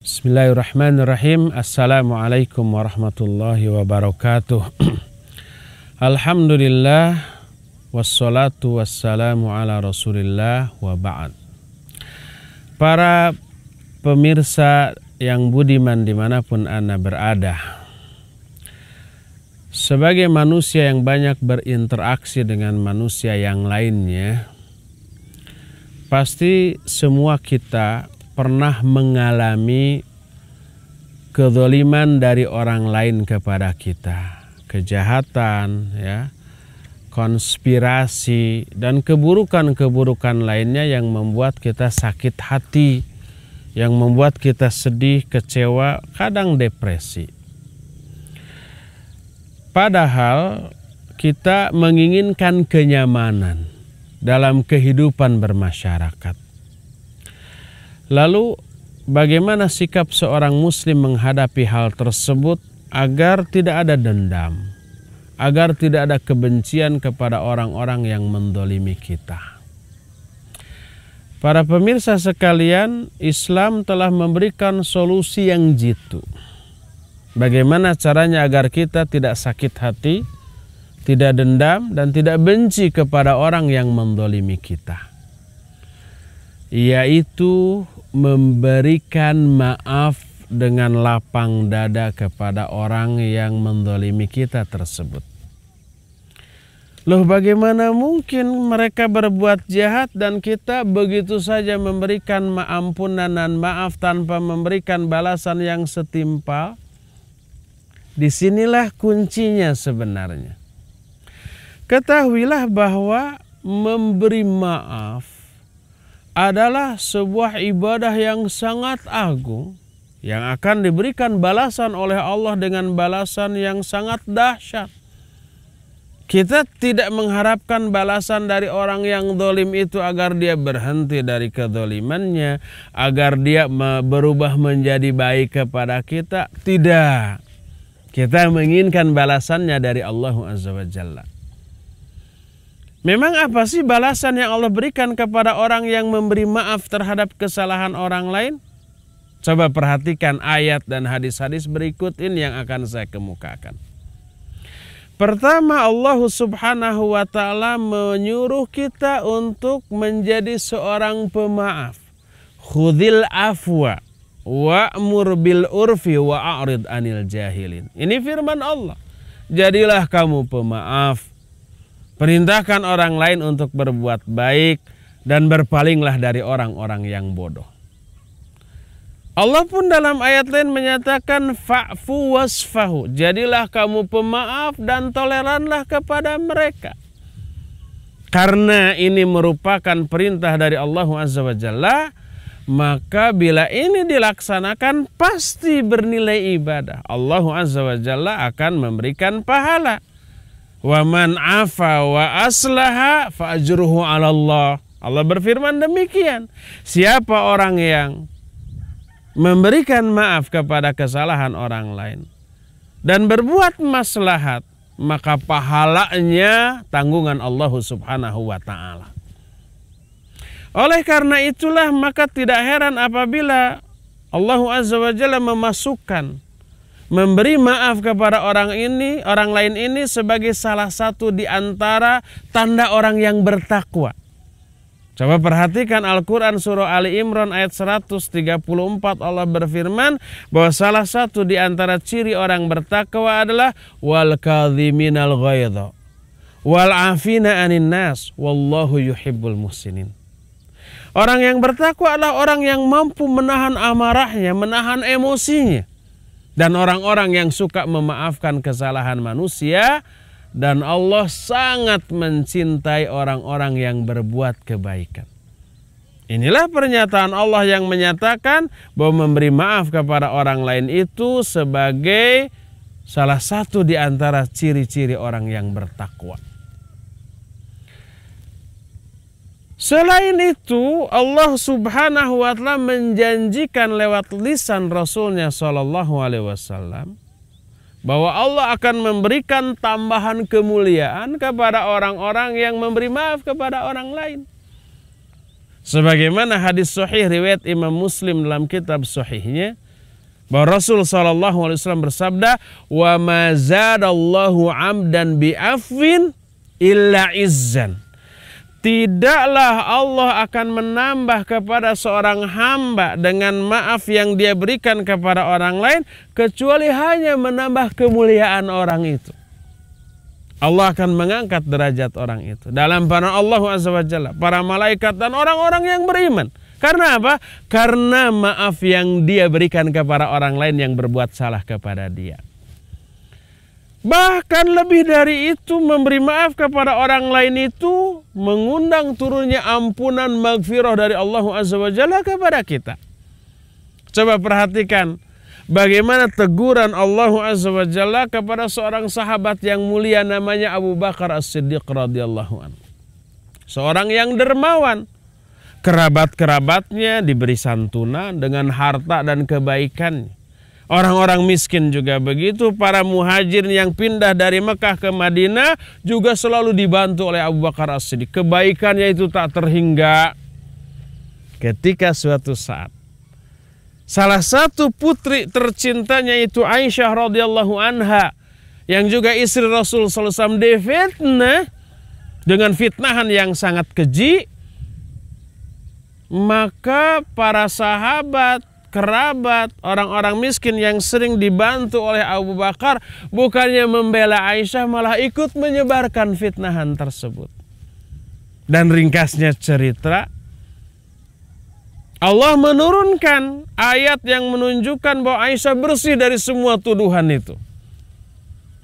Bismillahirrahmanirrahim. Assalamualaikum warahmatullahi wabarakatuh. Alhamdulillah, wassalatu wassalamu ala rasulillah wa ba'd. Para pemirsa yang budiman dimanapun Anda berada, sebagai manusia yang banyak berinteraksi dengan manusia yang lainnya, pasti semua kita pernah mengalami kezaliman dari orang lain kepada kita, kejahatan, ya, konspirasi, dan keburukan-keburukan lainnya yang membuat kita sakit hati, yang membuat kita sedih, kecewa, kadang depresi. Padahal kita menginginkan kenyamanan dalam kehidupan bermasyarakat. Lalu bagaimana sikap seorang muslim menghadapi hal tersebut agar tidak ada dendam, agar tidak ada kebencian kepada orang-orang yang mendolimi kita? Para pemirsa sekalian, Islam telah memberikan solusi yang jitu. Bagaimana caranya agar kita tidak sakit hati, tidak dendam, dan tidak benci kepada orang yang mendolimi kita, yaitu memberikan maaf dengan lapang dada kepada orang yang mendolimi kita tersebut. Loh, bagaimana mungkin mereka berbuat jahat dan kita begitu saja memberikan ampunan dan maaf tanpa memberikan balasan yang setimpal? Disinilah kuncinya sebenarnya. Ketahuilah bahwa memberi maaf adalah sebuah ibadah yang sangat agung, yang akan diberikan balasan oleh Allah dengan balasan yang sangat dahsyat. Kita tidak mengharapkan balasan dari orang yang zalim itu agar dia berhenti dari kezalimannya, agar dia berubah menjadi baik kepada kita. Tidak. Kita menginginkan balasannya dari Allah Azza wa Jalla. Memang apa sih balasan yang Allah berikan kepada orang yang memberi maaf terhadap kesalahan orang lain? Coba perhatikan ayat dan hadis-hadis berikut ini yang akan saya kemukakan. Pertama, Allah Subhanahu wa ta'ala menyuruh kita untuk menjadi seorang pemaaf. Khudhil afwa wa'mur bil urfi wa'arid anil jahilin. Ini firman Allah. Jadilah kamu pemaaf. Perintahkan orang lain untuk berbuat baik dan berpalinglah dari orang-orang yang bodoh. Allah pun dalam ayat lain menyatakan fa'fu wasfahu. Jadilah kamu pemaaf dan toleranlah kepada mereka. Karena ini merupakan perintah dari Allah Azza wa Jalla, maka bila ini dilaksanakan pasti bernilai ibadah. Allah Azza wa Jalla akan memberikan pahala. Wa man afa wa aslaha fa ajruhu 'ala Allah. Allah berfirman demikian. Siapa orang yang memberikan maaf kepada kesalahan orang lain dan berbuat maslahat, maka pahalanya tanggungan Allah Subhanahu wa ta'ala. Oleh karena itulah maka tidak heran apabila Allah Azza wa Jalla memasukkan memberi maaf kepada orang lain ini sebagai salah satu di antara tanda orang yang bertakwa. Coba perhatikan Al-Quran surah Ali Imran ayat 134. Allah berfirman bahwa salah satu di antara ciri orang bertakwa adalah wal kadhiminal ghaidha wal afina anin nas wallahu yuhibbul muhsinin. Orang yang bertakwa adalah orang yang mampu menahan amarahnya, menahan emosinya, dan orang-orang yang suka memaafkan kesalahan manusia, dan Allah sangat mencintai orang-orang yang berbuat kebaikan. Inilah pernyataan Allah yang menyatakan bahwa memberi maaf kepada orang lain itu sebagai salah satu di antara ciri-ciri orang yang bertakwa. Selain itu, Allah Subhanahu wa ta'ala menjanjikan lewat lisan Rasulnya Shallallahu alaihi wasallam bahwa Allah akan memberikan tambahan kemuliaan kepada orang-orang yang memberi maaf kepada orang lain. Sebagaimana hadis sahih riwayat Imam Muslim dalam kitab sahihnya Bahwa Rasul SAW bersabda, wa ma zadallahu 'abdan bi'afwin illa izzan. Tidaklah Allah akan menambah kepada seorang hamba dengan maaf yang dia berikan kepada orang lain, kecuali hanya menambah kemuliaan orang itu. Allah akan mengangkat derajat orang itu. Dalam pandangan Allah Azza wa Jalla, para malaikat dan orang-orang yang beriman. Karena apa? Karena maaf yang dia berikan kepada orang lain yang berbuat salah kepada dia. Bahkan lebih dari itu, memberi maaf kepada orang lain itu mengundang turunnya ampunan maghfirah dari Allah Azza wa Jalla kepada kita. Coba perhatikan bagaimana teguran Allah Azza wa Jalla kepada seorang sahabat yang mulia namanya Abu Bakar As-Siddiq radhiyallahu anhu. Seorang yang dermawan. Kerabat-kerabatnya diberi santunan dengan harta dan kebaikannya. Orang-orang miskin juga begitu. Para muhajirin yang pindah dari Mekah ke Madinah juga selalu dibantu oleh Abu Bakar As-Siddiq. Kebaikannya itu tak terhingga. Ketika suatu saat salah satu putri tercintanya itu Aisyah radhiyallahu anha, yang juga istri Rasul sallallahu alaihi wasallam, difitnah dengan fitnahan yang sangat keji. Maka para sahabat, kerabat, orang-orang miskin yang sering dibantu oleh Abu Bakar, bukannya membela Aisyah, malah ikut menyebarkan fitnahan tersebut. Dan ringkasnya cerita, Allah menurunkan ayat yang menunjukkan bahwa Aisyah bersih dari semua tuduhan itu.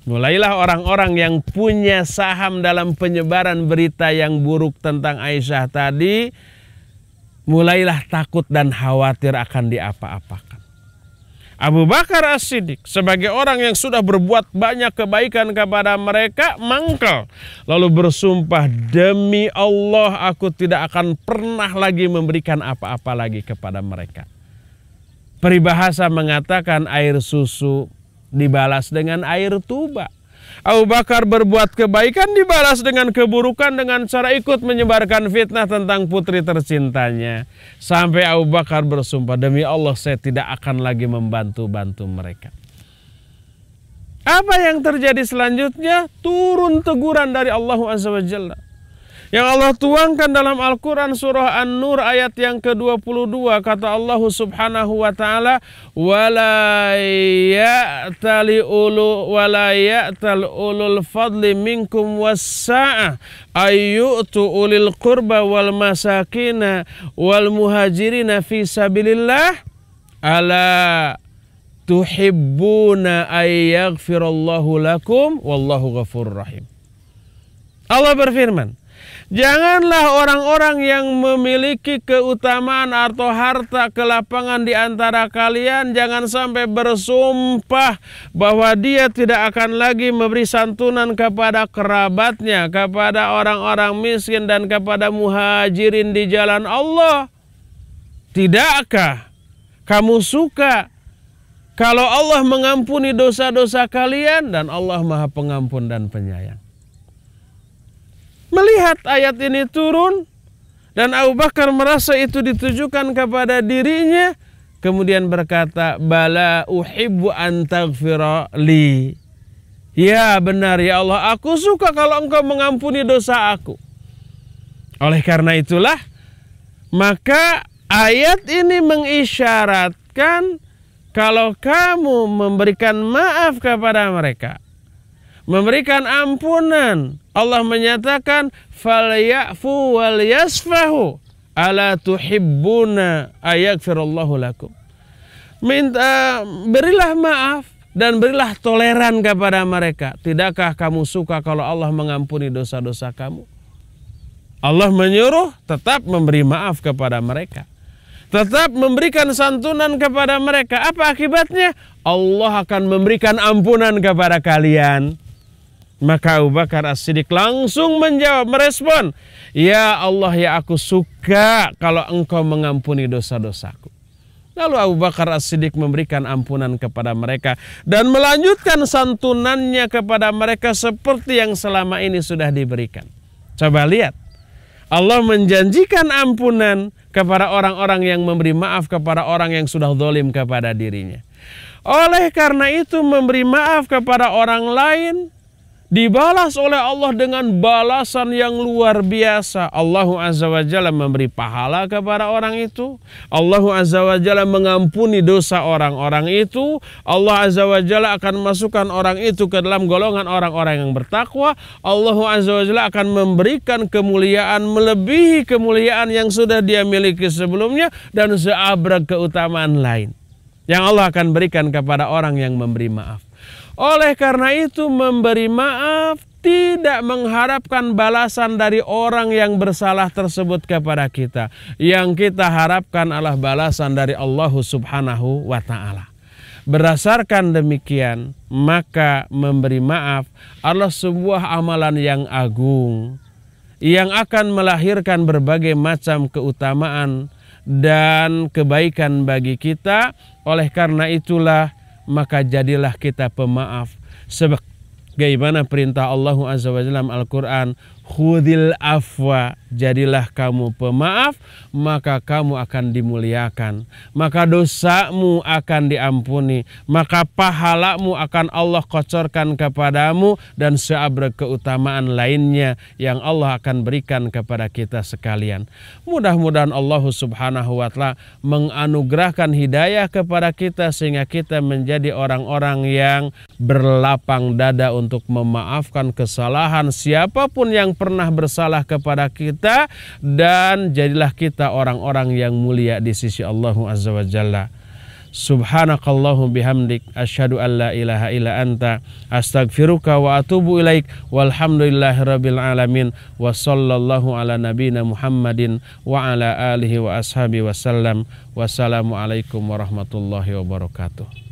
Mulailah orang-orang yang punya saham dalam penyebaran berita yang buruk tentang Aisyah tadi, mulailah takut dan khawatir akan diapa-apakan. Abu Bakar As-Siddiq sebagai orang yang sudah berbuat banyak kebaikan kepada mereka, mangkal. Lalu bersumpah, demi Allah aku tidak akan pernah lagi memberikan apa-apa lagi kepada mereka. Peribahasa mengatakan air susu dibalas dengan air tuba. Abu Bakar berbuat kebaikan dibalas dengan keburukan dengan cara ikut menyebarkan fitnah tentang putri tercintanya. Sampai Abu Bakar bersumpah, demi Allah saya tidak akan lagi membantu-bantu mereka. Apa yang terjadi selanjutnya? Turun teguran dari Allah Azza wa Jalla. Yang Allah tuangkan dalam Al-Quran surah An-Nur ayat yang ke-22. Kata Allah subhanahu wa ta'ala, wala ya'tal ulul fadli minkum wassa'ah ayyu'tu ulil qurba wal masakina wal muhajirina fi sabilillah ala tuhibbuna ayyaghfirallahu lakum wallahu ghafurur rahim. Allah berfirman, janganlah orang-orang yang memiliki keutamaan atau harta kelapangan di antara kalian jangan sampai bersumpah bahwa dia tidak akan lagi memberi santunan kepada kerabatnya, kepada orang-orang miskin dan kepada muhajirin di jalan Allah. Tidakkah kamu suka kalau Allah mengampuni dosa-dosa kalian, dan Allah Maha Pengampun dan Penyayang? Melihat ayat ini turun dan Abu Bakar merasa itu ditujukan kepada dirinya, kemudian berkata, bala uhibbu an taghfira li. Ya benar ya Allah, aku suka kalau engkau mengampuni dosa aku. Oleh karena itulah, maka ayat ini mengisyaratkan kalau kamu memberikan maaf kepada mereka, memberikan ampunan, Allah menyatakan falyafu wal yasfahu ala tuhibbuna ayaghfirallahu lakum. Berilah maaf dan berilah toleran kepada mereka. Tidakkah kamu suka kalau Allah mengampuni dosa-dosa kamu? Allah menyuruh tetap memberi maaf kepada mereka, tetap memberikan santunan kepada mereka. Apa akibatnya? Allah akan memberikan ampunan kepada kalian. Maka Abu Bakar As-Siddiq langsung menjawab, merespon, ya Allah, ya aku suka kalau engkau mengampuni dosa-dosaku. Lalu Abu Bakar As-Siddiq memberikan ampunan kepada mereka dan melanjutkan santunannya kepada mereka seperti yang selama ini sudah diberikan. Coba lihat, Allah menjanjikan ampunan kepada orang-orang yang memberi maaf kepada orang yang sudah zalim kepada dirinya. Oleh karena itu memberi maaf kepada orang lain dibalas oleh Allah dengan balasan yang luar biasa. Allah Azza wa Jalla memberi pahala kepada orang itu. Allah Azza wa Jalla mengampuni dosa orang-orang itu. Allah Azza wa Jalla akan masukkan orang itu ke dalam golongan orang-orang yang bertakwa. Allah Azza wa Jalla akan memberikan kemuliaan melebihi kemuliaan yang sudah dia miliki sebelumnya dan seabrek keutamaan lain yang Allah akan berikan kepada orang yang memberi maaf. Oleh karena itu memberi maaf tidak mengharapkan balasan dari orang yang bersalah tersebut kepada kita. Yang kita harapkan adalah balasan dari Allah Subhanahu wa ta'ala. Berdasarkan demikian, maka memberi maaf adalah sebuah amalan yang agung yang akan melahirkan berbagai macam keutamaan dan kebaikan bagi kita. Oleh karena itulah maka jadilah kita pemaaf sebagaimana perintah Allah Azza wa Jalla dalam Al-Quran, khudil afwa, jadilah kamu pemaaf maka kamu akan dimuliakan, maka dosamu akan diampuni, maka pahalamu akan Allah kocorkan kepadamu dan seabrek keutamaan lainnya yang Allah akan berikan kepada kita sekalian. Mudah-mudahan Allah Subhanahu wa ta'ala menganugerahkan hidayah kepada kita sehingga kita menjadi orang-orang yang berlapang dada untuk memaafkan kesalahan siapapun yang pernah bersalah kepada kita, dan jadilah kita orang-orang yang mulia di sisi Allah Azza wa Jalla. Subhanakallahu bihamdik, asyhadu an la ilaha illa anta, astaghfiruka wa atubu ilaik, walhamdulillahirabbil alamin, wa sallallahu ala nabiyyina Muhammadin wa ala alihi wa ashabihi wasallam. Wassalamualaikum warahmatullahi wabarakatuh.